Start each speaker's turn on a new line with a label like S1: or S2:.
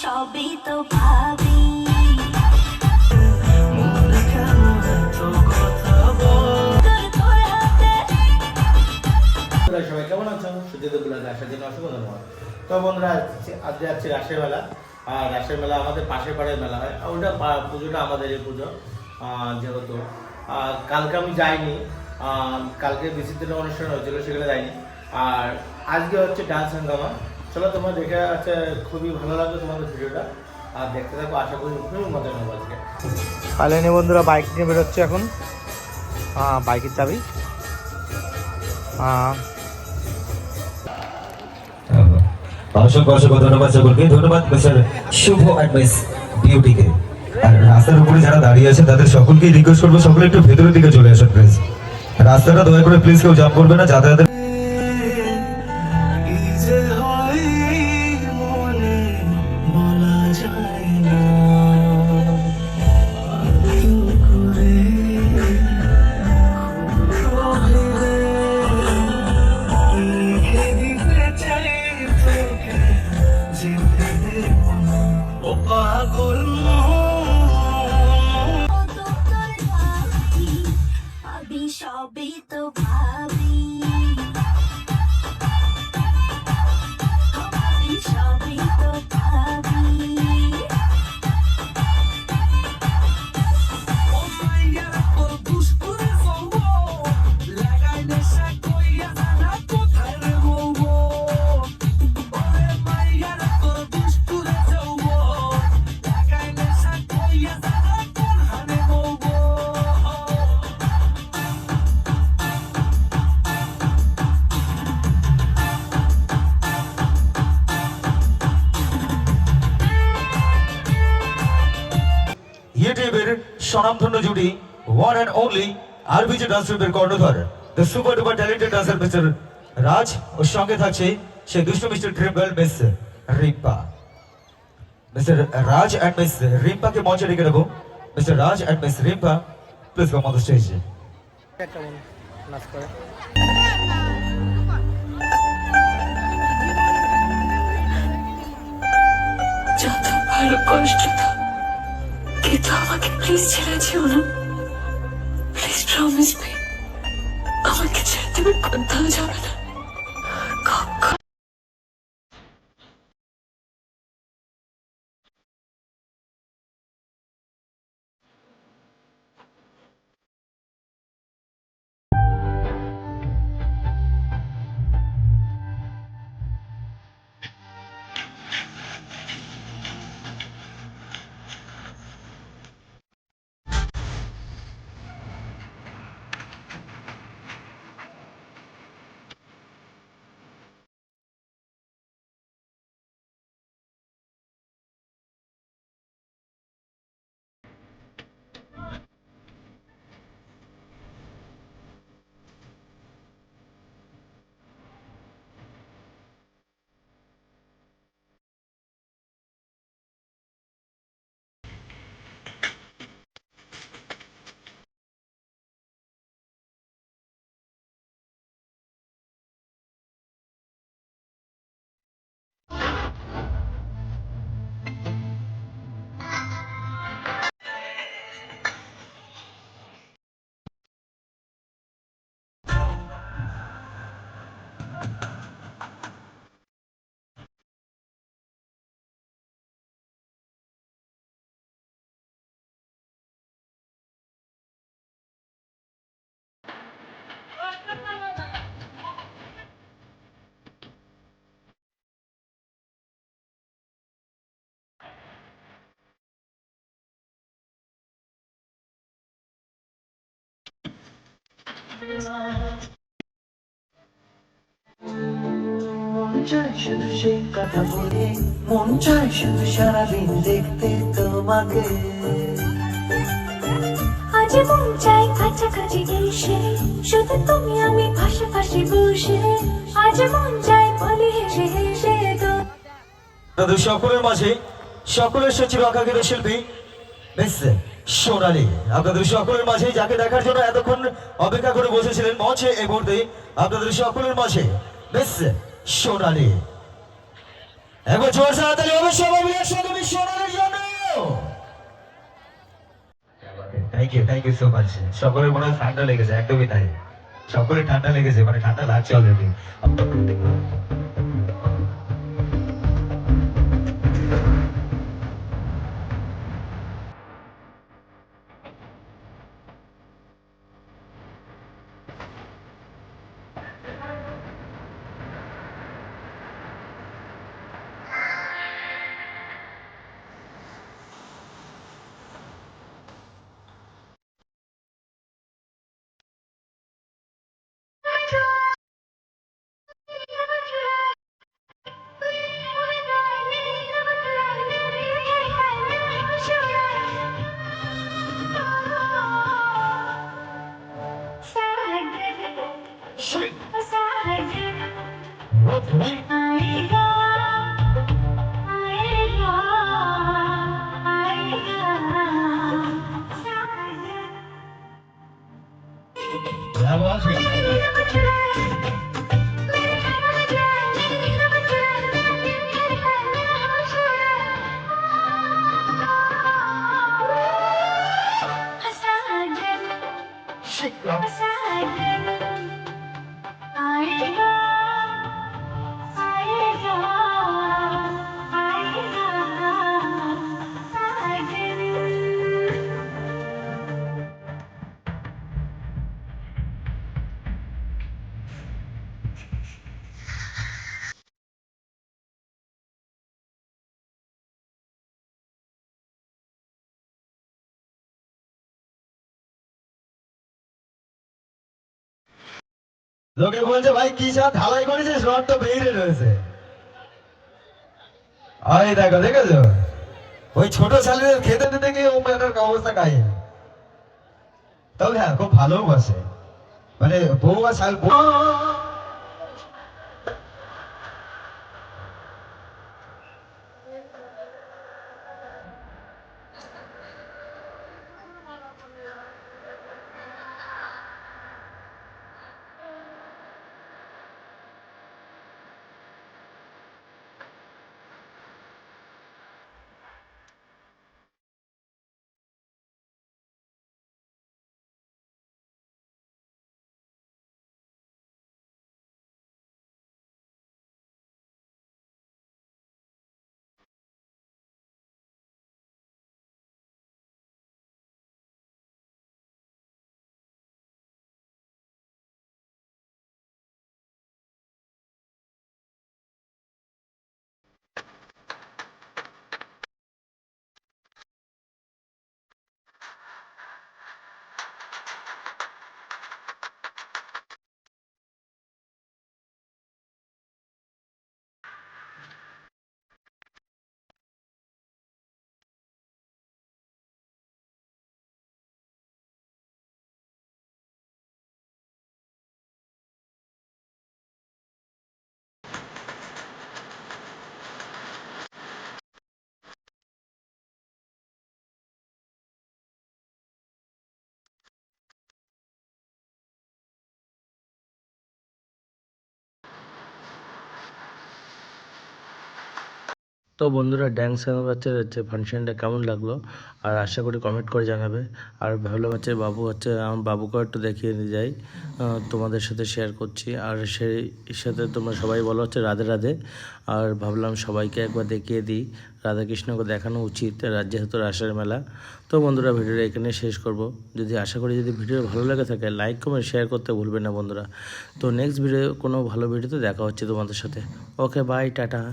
S1: সবই তো ভাবি
S2: সবাই কেমন আছো? সুজিত ব্লগে আসার জন্য অসংখ্য ধন্যবাদ। তো বন্ধুরা, আজ যাচ্ছি রাসের মেলা। আর রাসের মেলা আমাদের পাশের পাড়ায় মেলা হয়, ওটা পুজোটা আমাদের এই পুজো। যেহেতু কালকে আমি যাইনি, কালকে বিচিত্র অনুষ্ঠান হয়েছিল, সেখানে যাইনি। আর আজকে হচ্ছে ডান্স হাঙ্গামা। চলো তোমরা দেখে আছে, খুবই ভালো লাগবে তোমাদের ভিডিওটা, আর দেখতে থাকো। আশা করি খুবই মজা নেবো আজকে। পালেনি বন্ধুরা বাইক নিয়ে বেরোচ্ছে এখন। বাইকের চাবি
S3: অসংখ্য অসংখ্য ধন্যবাদ সকলকে। ধন্যবাদ মিস্টার শুভ অ্যান্ড মিস বিউটিকে। আর রাস্তার উপরে যারা দাঁড়িয়ে আছে তাদের সকলকে রিকোয়েস্ট করবো, সকলে একটু ভেতরের দিকে চলে আসুন প্লিজ। রাস্তাটা দয়া করে প্লিজ কেউ জাম করবে না, যাতায়াতের
S1: সবই তো ভাবি সবই তো ভাবি
S3: ইউটিউবের স্বনামধন্য জুটি one and only RBG dance গ্রুপের কর্ণধার the super duper talented dancer mister Raj, ওর সঙ্গে থাকছে সেই দুষ্ট mister dream girl miss Rimpa. Mister Raj and miss রিম্পাকে মঞ্চে ডেকে নেবো। Mister Raj and miss Rimpa, please come on the stage.
S2: নাচ করে
S1: যত ভালো কষ্ট তো, কিন্তু আমাকে প্লিজ ছেড়ে যেও না। প্লিজ প্রমিস মি, আমাকে ছেড়ে দেবে কোথাও যাবে না।
S4: মন চায় শুধু সেই কথা বলে, মন চায় শুধু সারাদিন দেখতে তোমাকে।
S1: আজ মন চাই কাছাকাছি এসে, শুধু তুমি আমি পাশাপাশি বসে। আজ মন চাই বলি হেসে হেসে তো।
S3: সকলের মাঝে সকলের সচিব আকাঙ্ক্ষিত শিল্পী মিস সোনালী। আপনাদের সকলের মাঝে যাকে দেখার জন্য এতক্ষণ অপেক্ষা করে বসেছিলেন মঞ্চে, এই মুহূর্তে আপনাদের সকলের মাঝে মিস সোনালী। একবার জোর সাথে হবে সবাই মিলে একসাথে মিস সোনালীর জন্য। Thank you so much. সকলের মনে হয় ঠান্ডা লেগেছে, একদমই তাই, সকলের ঠান্ডা লেগেছে, মানে ঠান্ডা লাগছে অলরেডি। লোকে বলছে ভাই কি সব ঢালাই করেছিস, রড তো বেরিয়ে রয়েছে। ওই দেখো, দেখেছো ওই ছোট ছেলেদের খেতে দিতে গিয়ে ও মেয়েটার অবস্থা কাহিনী। তবে হ্যাঁ, খুব ভালোবাসে, মানে বউ আর শাল।
S2: তো বন্ধুরা, ড্যান্স বাচ্চার হচ্ছে ফাংশনটা কেমন লাগলো, আর আশা করি কমেন্ট করে জানাবে। আর ভালো বাচ্চার বাবু হচ্ছে, আমার বাবুকেও একটু দেখিয়ে নিয়ে যাই, তোমাদের সাথে শেয়ার করছি। আর সেই সাথে তোমরা সবাই বলো হচ্ছে রাধে রাধে। আর ভাবলাম সবাইকে একবার দেখিয়ে দিই, রাধাকৃষ্ণকে দেখানো উচিত যেহেতু রাসের মেলা। তো বন্ধুরা, ভিডিওটা এখানে শেষ করব। যদি আশা করি যদি ভিডিও ভালো লেগে থাকে, লাইক কমেন্ট শেয়ার করতে ভুলবেন না বন্ধুরা। তো নেক্সট ভিডিও কোনো ভালো ভিডিওতে দেখা হচ্ছে তোমাদের সাথে। ওকে, বাই, টাটা।